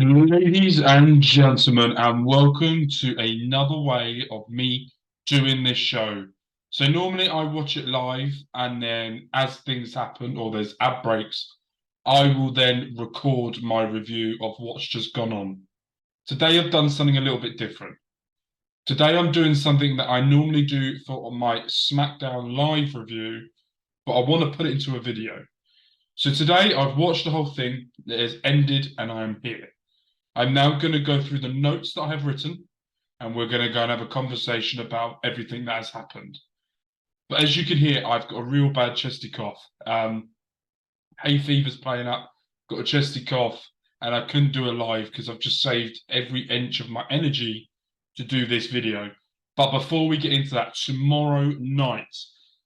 Ladies and gentlemen, and welcome to another way of me doing this show. So normally I watch it live, and then as things happen or there's ad breaks, I will then record my review of what's just gone on. Today I've done something a little bit different. Today I'm doing something that I normally do for my SmackDown live review, but I want to put it into a video. So today I've watched the whole thing, it has ended, and I am here. I'm now going to go through the notes that I have written, and we're going to go and have a conversation about everything that has happened. But as you can hear, I've got a real bad chesty cough. Hay fever's playing up, got a chesty cough, and I couldn't do a live because I've just saved every inch of my energy to do this video. But before we get into that, tomorrow night,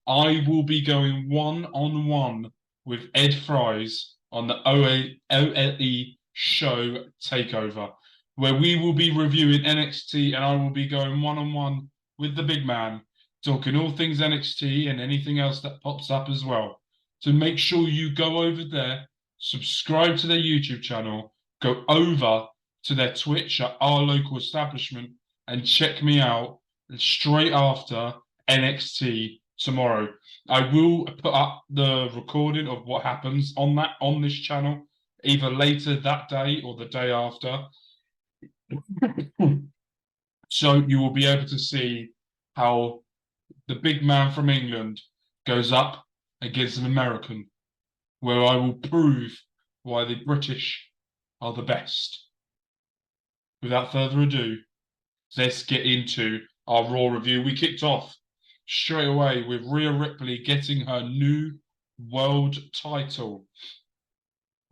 I will be going one-on-one with Ed Fries on the OLE show takeover, where we will be reviewing NXT and I will be going one-on-one with the big man, talking all things NXT and anything else that pops up as well. So make sure you go over there, subscribe to their YouTube channel, go over to their Twitch at our local establishment, and check me out straight after NXT tomorrow. I will put up the recording of what happens on this channel either later that day or the day after. So you will be able to see how the big man from England goes up against an American, where I will prove why the British are the best. Without further ado, let's get into our Raw review. We kicked off straight away with Rhea Ripley getting her new world title.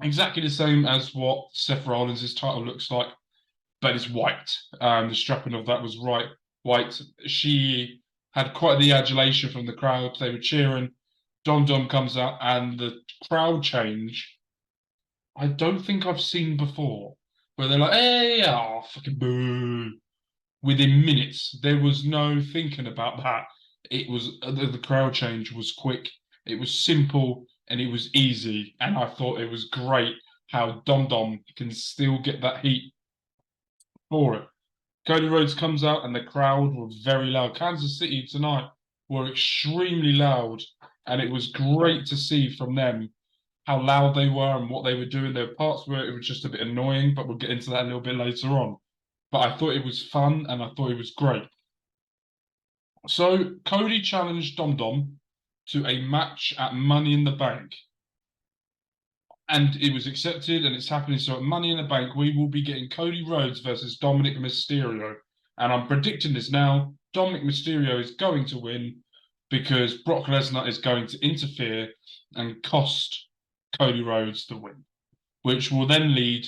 Exactly the same as what Seth Rollins' title looks like, but it's white. The strapping of that was white. She had quite the adulation from the crowd. They were cheering. Dom Dom comes out, and the crowd change I don't think I've seen before, where they're like, "Hey, oh, fucking boo!" Within minutes, there was no thinking about that. It was the crowd change was quick. It was simple and it was easy, and I thought it was great how Dom Dom can still get that heat for it. Cody Rhodes comes out and the crowd were very loud. Kansas City tonight were extremely loud, and it was great to see from them how loud they were and what they were doing. There were parts where it was just a bit annoying, but we'll get into that a little bit later on. But I thought it was fun and I thought it was great. So Cody challenged Dom Dom to a match at Money in the Bank. And it was accepted and it's happening. So at Money in the Bank, we will be getting Cody Rhodes versus Dominic Mysterio. And I'm predicting this now. Dominic Mysterio is going to win because Brock Lesnar is going to interfere and cost Cody Rhodes the win, which will then lead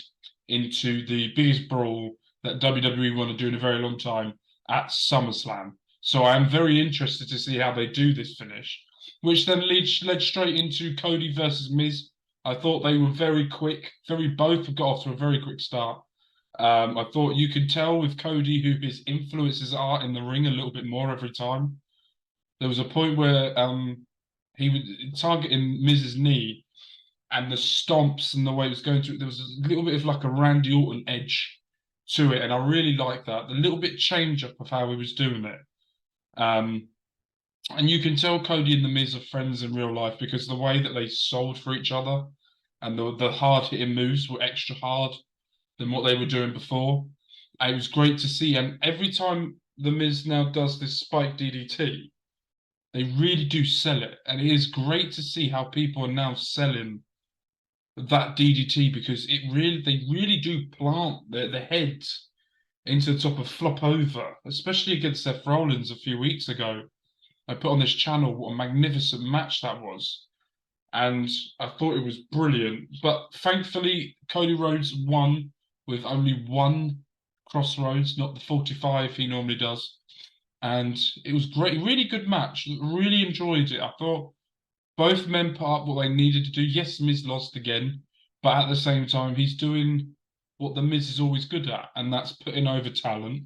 into the biggest brawl that WWE want to do in a very long time at SummerSlam. So I am very interested to see how they do this finish, which then led straight into Cody versus Miz. I thought they were very quick, both got off to a very quick start. I thought you could tell with Cody who his influences are in the ring a little bit more every time. There was a point where he was targeting Miz's knee, and the stomps and the way it was going through, there was a little bit of like a Randy Orton edge to it, and I really liked that. The little bit change up of how he was doing it. And you can tell Cody and The Miz are friends in real life because the way that they sold for each other and the hard hitting moves were extra hard than what they were doing before. And it was great to see. And every time The Miz now does this spike DDT, they really do sell it. And it is great to see how people are now selling that DDT because they really do plant their heads into the top of flop over, especially against Seth Rollins a few weeks ago. I put on this channel what a magnificent match that was. And I thought it was brilliant. But thankfully, Cody Rhodes won with only one crossroads, not the 45 he normally does. And it was great, really good match. Really enjoyed it. I thought both men put up what they needed to do. Yes, Miz lost again, but at the same time, he's doing what the Miz is always good at, and that's putting over talent,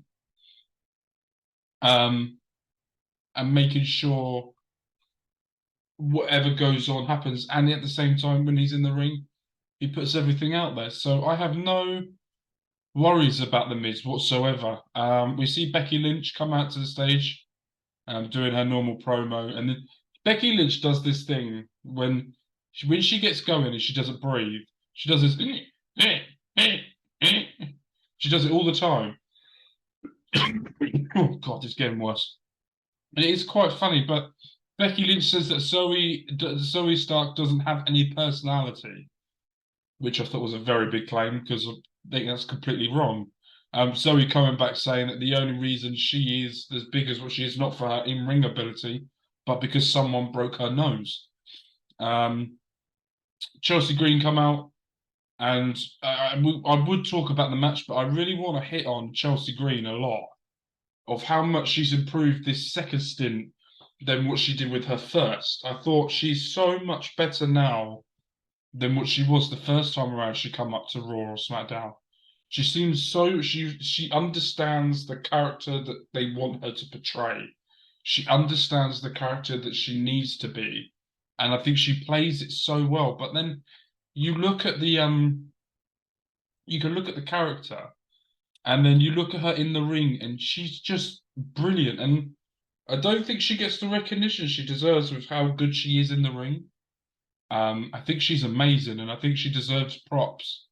and making sure whatever goes on happens. And at the same time, when he's in the ring, he puts everything out there. So I have no worries about the Miz whatsoever. We see Becky Lynch come out to the stage, doing her normal promo, and then Becky Lynch does this thing when she gets going and she doesn't breathe. She does this. She does it all the time. Oh God, it's getting worse. And it is quite funny, but Becky Lynch says that Zoe Stark doesn't have any personality, which I thought was a very big claim because I think that's completely wrong. Zoe coming back saying that the only reason she is as big as what she is not for her in-ring ability, but because someone broke her nose. Chelsea Green come out, and I would talk about the match, but I really want to hit on Chelsea Green a lot of how much she's improved this second stint than what she did with her first. I thought she's so much better now than what she was the first time around she come up to Raw or SmackDown. She seems so she understands the character that they want her to portray. She understands the character that she needs to be. And I think she plays it so well. But then you look at you can look at the character and then you look at her in the ring and she's just brilliant. And I don't think she gets the recognition she deserves with how good she is in the ring. I think she's amazing, and I think she deserves props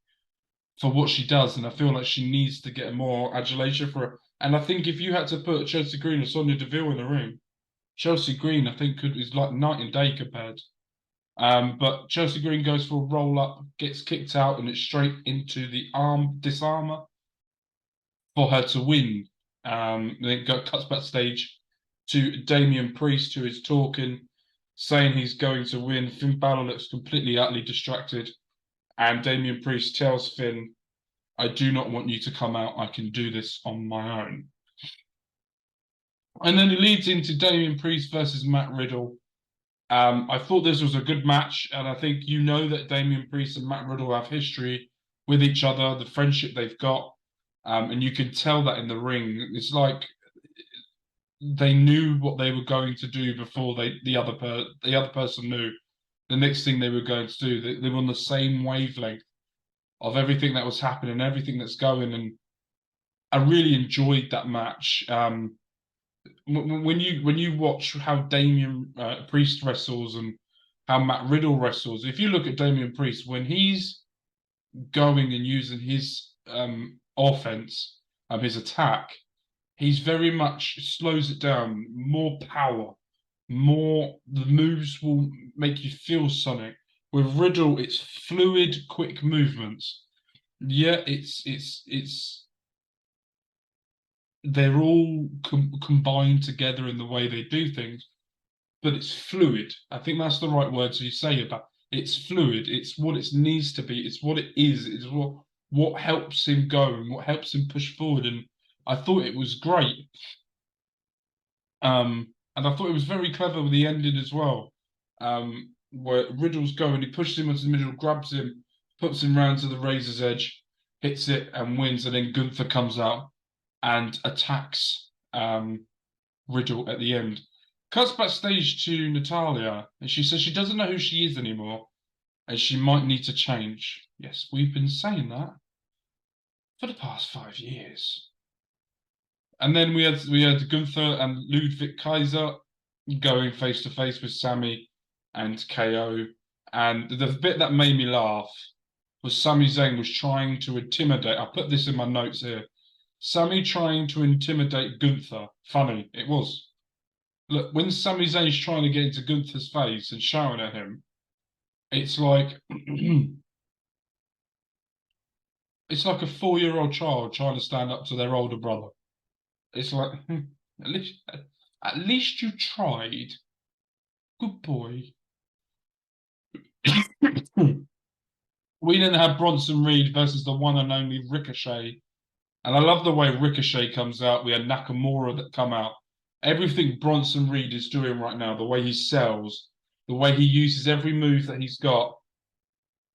for what she does. And I feel like she needs to get more adulation for it. And I think if you had to put Chelsea Green or Sonya Deville in the ring, Chelsea Green I think is like night and day compared. But Chelsea Green goes for a roll up, gets kicked out, and it's straight into the arm disarmer for her to win. Then it cuts backstage to Damian Priest, who is talking, saying he's going to win. Finn Balor looks completely, utterly distracted. And Damian Priest tells Finn, I do not want you to come out. I can do this on my own. And then it leads into Damian Priest versus Matt Riddle. I thought this was a good match. And I think you know that Damian Priest and Matt Riddle have history with each other, the friendship they've got. And you can tell that in the ring. It's like they knew what they were going to do before the other person knew. The next thing they were going to do, they were on the same wavelength of everything that was happening, everything that's going, and I really enjoyed that match. When you watch how Damian Priest wrestles and how Matt Riddle wrestles, if you look at Damian Priest when he's going and using his offense, his attack, he's very much slows it down, more power, more the moves will make you feel something. With Riddle, it's fluid, quick movements. Yeah, it's they're all combined together in the way they do things, but it's fluid. I think that's the right word to say about it's fluid. It's what it needs to be. It's what it is. It's what helps him go and what helps him push forward. And I thought it was great. And I thought it was very clever with the ending as well. Where Riddle's going, he pushes him into the middle, grabs him, puts him round to the razor's edge, hits it and wins, and then Gunther comes out and attacks Riddle at the end. Cuts backstage to Natalia, and she says she doesn't know who she is anymore, and she might need to change. Yes, we've been saying that for the past 5 years. And then we had Gunther and Ludwig Kaiser going face to face with Sami and KO. And the bit that made me laugh was Sami Zayn was trying to intimidate. I put this in my notes here. Sami trying to intimidate Gunther. Funny, it was. Look, when Sami Zayn's trying to get into Gunther's face and shouting at him, it's like it's like a 4-year-old child trying to stand up to their older brother. It's like at least you tried. Good boy. We then have Bronson Reed versus the one and only Ricochet. And I love the way Ricochet comes out. We had Nakamura that come out. Everything Bronson Reed is doing right now, the way he sells, the way he uses every move that he's got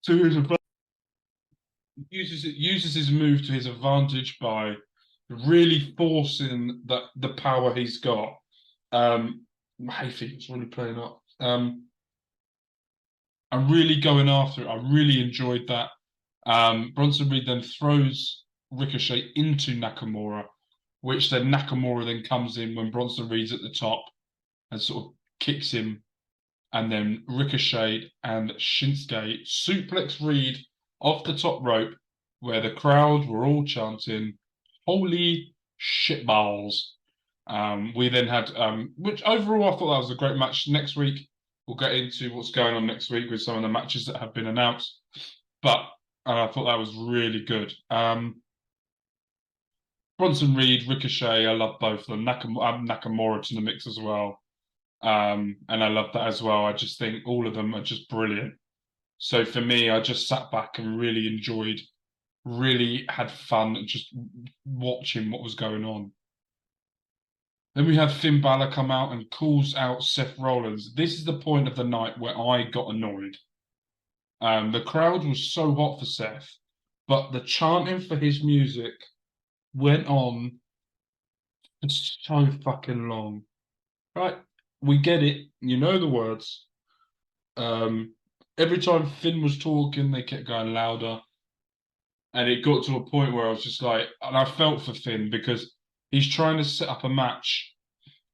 to his advantage, uses his move to his advantage by really forcing the power he's got. My hay fever's really playing up. I'm really going after it. I really enjoyed that. Bronson Reed then throws Ricochet into Nakamura, which then Nakamura then comes in when Bronson Reed's at the top and sort of kicks him, and then Ricochet and Shinsuke suplex Reed off the top rope, where the crowd were all chanting, "Holy shitballs!" We then had, which overall I thought that was a great match. Next week we'll get into what's going on next week with some of the matches that have been announced, but I thought that was really good. Bronson Reed, Ricochet, I love both of them. Nakamura to the mix as well. And I love that as well. I just think all of them are just brilliant. So for me, I just sat back and really enjoyed, really had fun just watching what was going on. Then we had Finn Balor come out and calls out Seth Rollins. This is the point of the night where I got annoyed. The crowd was so hot for Seth, but the chanting for his music went on for so fucking long. Right? We get it. You know the words. Every time Finn was talking, they kept going louder. And it got to a point where I was just like, and I felt for Finn because he's trying to set up a match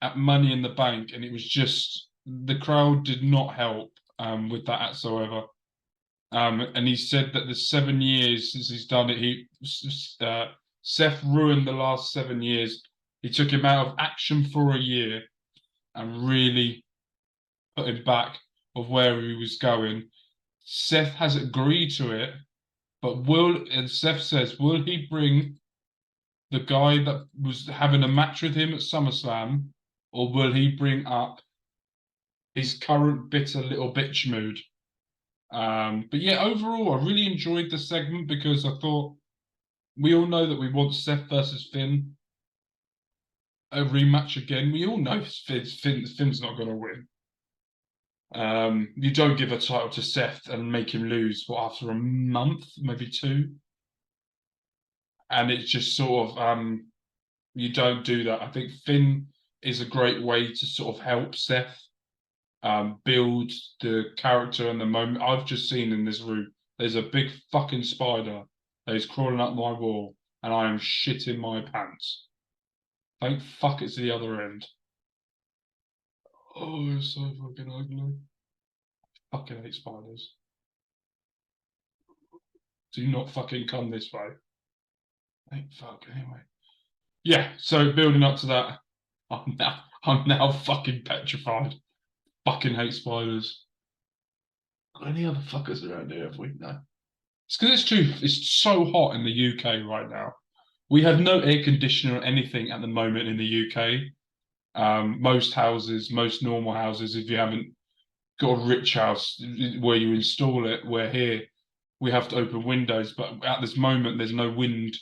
at Money in the Bank, and it was just the crowd did not help with that whatsoever. And he said that the 7 years since he's done it, Seth ruined the last 7 years. He took him out of action for a year and really put him back of where he was going. Seth has agreed to it, but and Seth says, will he bring the guy that was having a match with him at SummerSlam, or will he bring up his current bitter little bitch mood? But yeah, overall, I really enjoyed the segment because I thought we all know that we want Seth versus Finn, a rematch again. We all know Finn's not going to win. You don't give a title to Seth and make him lose after a month, maybe 2, and it's just sort of you don't do that. I think Finn is a great way to sort of help Seth build the character and the moment. I've just seen in this room, there's a big fucking spider that is crawling up my wall, and I am shitting my pants. Thank fuck it's the other end. Oh, it's so fucking ugly. I fucking hate spiders. Do not fucking come this way. Thank fuck. Anyway. Yeah, so building up to that, I'm now fucking petrified. Fucking hate spiders. Got any other fuckers around here, have we? No. It's because it's so hot in the UK right now. We have no air conditioner or anything at the moment in the UK. Most houses, most normal houses, if you haven't got a rich house where you install it, where here we have to open windows, but at this moment there's no wind.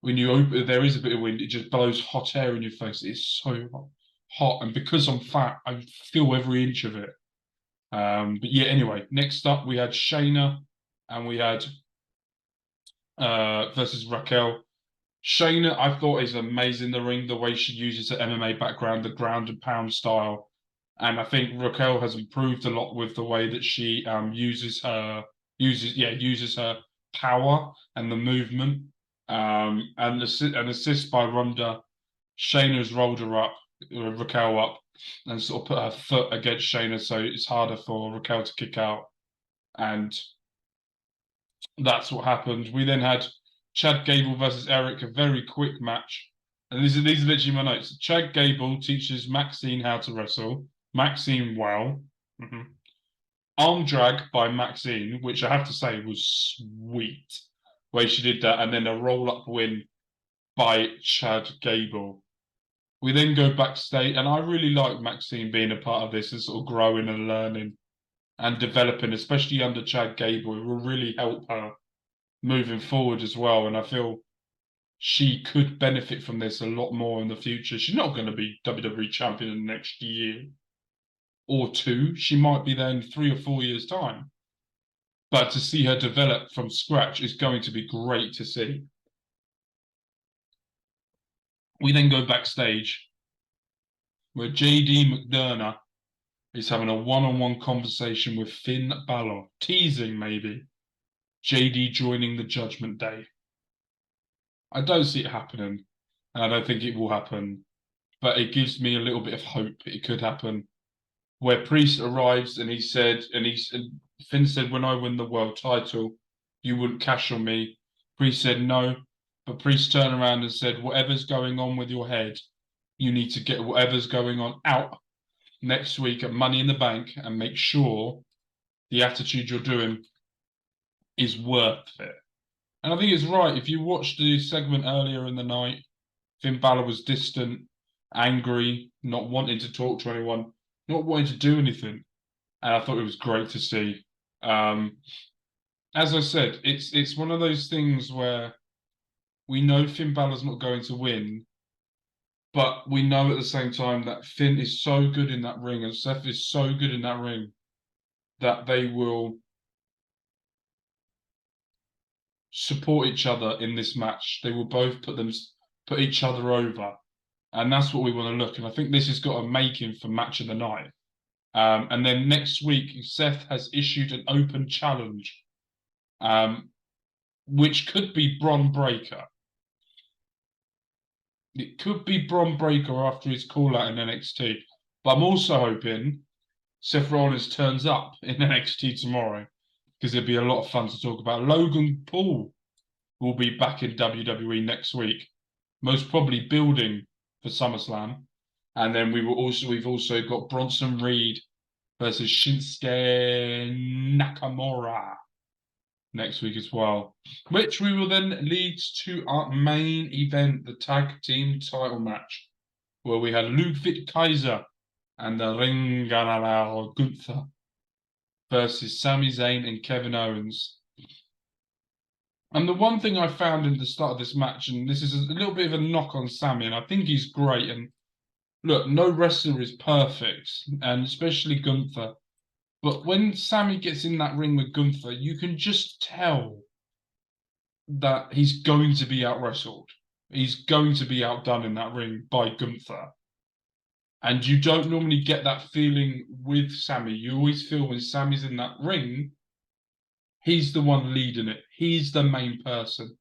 When you open, there is a bit of wind, it just blows hot air in your face. It's so hot, and because I'm fat, I feel every inch of it. But yeah, anyway, next up we had Shayna and we had versus Raquel. Shayna, I thought is amazing in the ring, the way she uses her MMA background, the ground and pound style. And I think Raquel has improved a lot with the way that she uses her power and the movement. And an assist by Ronda. Shayna's rolled her up, Raquel up, and sort of put her foot against Shayna, so it's harder for Raquel to kick out. And that's what happened. We then had Chad Gable versus Eric, a very quick match. And these are literally my notes. Chad Gable teaches Maxine how to wrestle. Maxine well. Arm drag by Maxine, which I have to say was sweet. Way she did that, and then a roll-up win by Chad Gable. We then go backstage, and I really like Maxine being a part of this and sort of growing and learning and developing, especially under Chad Gable. It will really help her moving forward as well. And I feel she could benefit from this a lot more in the future. She's not going to be WWE champion in the next year or 2. She might be there in 3 or 4 years' time. But to see her develop from scratch is going to be great to see. We then go backstage where JD McDonough is having a one-on-one conversation with Finn Balor, teasing maybe JD joining the Judgment Day. I don't see it happening, and I don't think it will happen. But it gives me a little bit of hope it could happen. Where Priest arrives and he said, and Finn said, when I win the world title, you wouldn't cash on me. Priest said no, but Priest turned around and said, whatever's going on with your head, you need to get whatever's going on out next week at Money in the Bank and make sure the attitude you're doing is worth it. And I think it's right. If you watched the segment earlier in the night, Finn Balor was distant, angry, not wanting to talk to anyone, not wanting to do anything. And I thought it was great to see. Um, as I said, it's one of those things where we know Finn Balor's not going to win, but we know at the same time that Finn is so good in that ring and Seth is so good in that ring that they will support each other in this match. They will both put each other over, and that's what we want to look. And I think this has got a making for match of the night. And then next week, Seth has issued an open challenge, which could be Bron Breakker. It could be Bron Breakker after his call out in NXT. But I'm also hoping Seth Rollins turns up in NXT tomorrow because it'd be a lot of fun to talk about. Logan Paul will be back in WWE next week, most probably building for SummerSlam. And then we've also got Bronson Reed versus Shinsuke Nakamura next week as well, which we will then lead to our main event, the tag team title match, where we had Ludwig Kaiser and the Ring General Gunther versus Sami Zayn and Kevin Owens. And the one thing I found in the start of this match, and this is a little bit of a knock on Sami, and I think he's great. And look, no wrestler is perfect, and especially Gunther. But when Sami gets in that ring with Gunther, you can just tell that he's going to be out wrestled. He's going to be outdone in that ring by Gunther. And you don't normally get that feeling with Sami. You always feel when Sami's in that ring, he's the one leading it. He's the main person.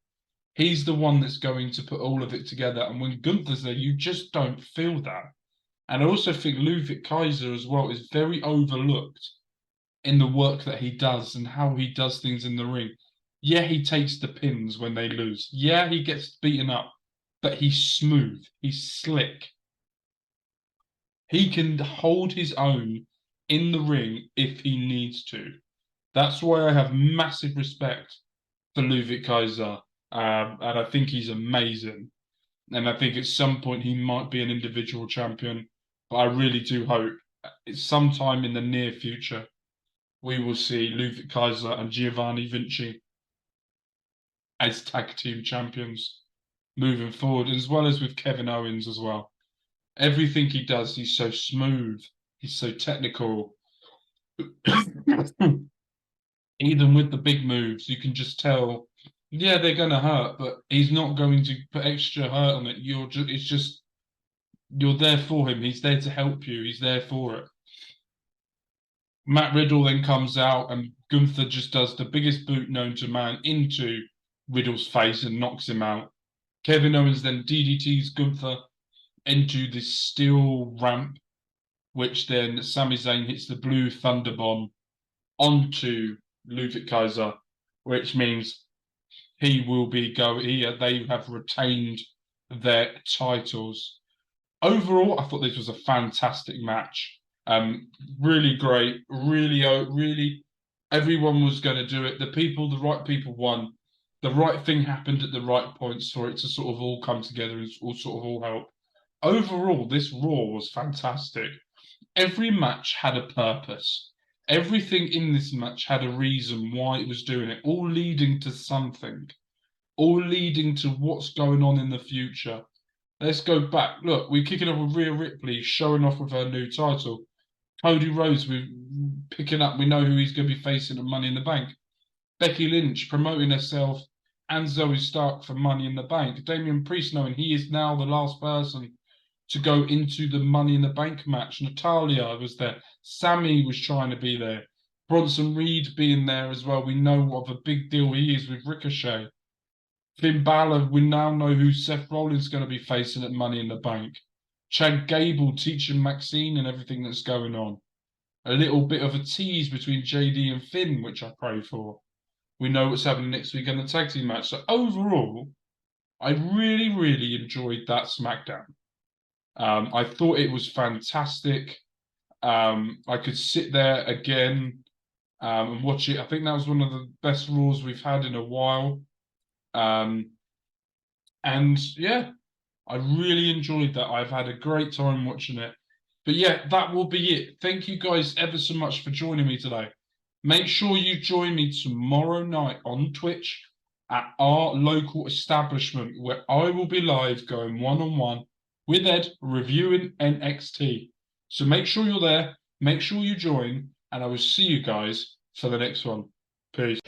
He's the one that's going to put all of it together. And when Gunther's there, you just don't feel that. And I also think Ludwig Kaiser as well is very overlooked in the work that he does and how he does things in the ring. Yeah, he takes the pins when they lose. Yeah, he gets beaten up, but he's smooth. He's slick. He can hold his own in the ring if he needs to. That's why I have massive respect for Ludwig Kaiser, and I think he's amazing. And I think at some point he might be an individual champion, but I really do hope it's sometime in the near future we will see Ludwig Kaiser and Giovanni Vinci as tag team champions moving forward, as well as with Kevin Owens as well. Everything he does, he's so smooth, he's so technical. Even with the big moves, you can just tell, yeah, they're going to hurt, but he's not going to put extra hurt on it. You're there for him. He's there to help you. He's there for it. Matt Riddle then comes out and Gunther just does the biggest boot known to man into Riddle's face and knocks him out. Kevin Owens then DDTs Gunther into this steel ramp, which then Sami Zayn hits the blue thunder bomb onto Ludwig Kaiser, which means he will be going. They have retained their titles. Overall, I thought this was a fantastic match. Really great. Really, everyone was going to do it. The right people won. The right thing happened at the right points for it to sort of all come together and all help. Overall, this Raw was fantastic. Every match had a purpose. Everything in this match had a reason why it was doing it, all leading to something, all leading to what's going on in the future. Let's go back. Look, we're kicking off with Rhea Ripley showing off with her new title. Cody Rhodes, we're picking up. We know who he's going to be facing at Money in the Bank. Becky Lynch promoting herself and Zoe Stark for Money in the Bank. Damian Priest knowing he is now the last person to go into the Money in the Bank match. Natalya was there. Sami was trying to be there. Bronson Reed being there as well. We know what of a big deal he is with Ricochet. Finn Balor, we now know who Seth Rollins is going to be facing at Money in the Bank. Chad Gable teaching Maxine and everything that's going on. A little bit of a tease between JD and Finn, which I pray for. We know what's happening next week in the tag team match. So overall, I really, really enjoyed that SmackDown. I thought it was fantastic. I could sit there again and watch it. I think that was one of the best Raws we've had in a while. And yeah, I really enjoyed that. I've had a great time watching it. But yeah, that will be it. Thank you guys ever so much for joining me today. Make sure you join me tomorrow night on Twitch at our local establishment where I will be live going one-on-one with Ed reviewing NXT. So make sure you're there, make sure you join, and I will see you guys for the next one. Peace.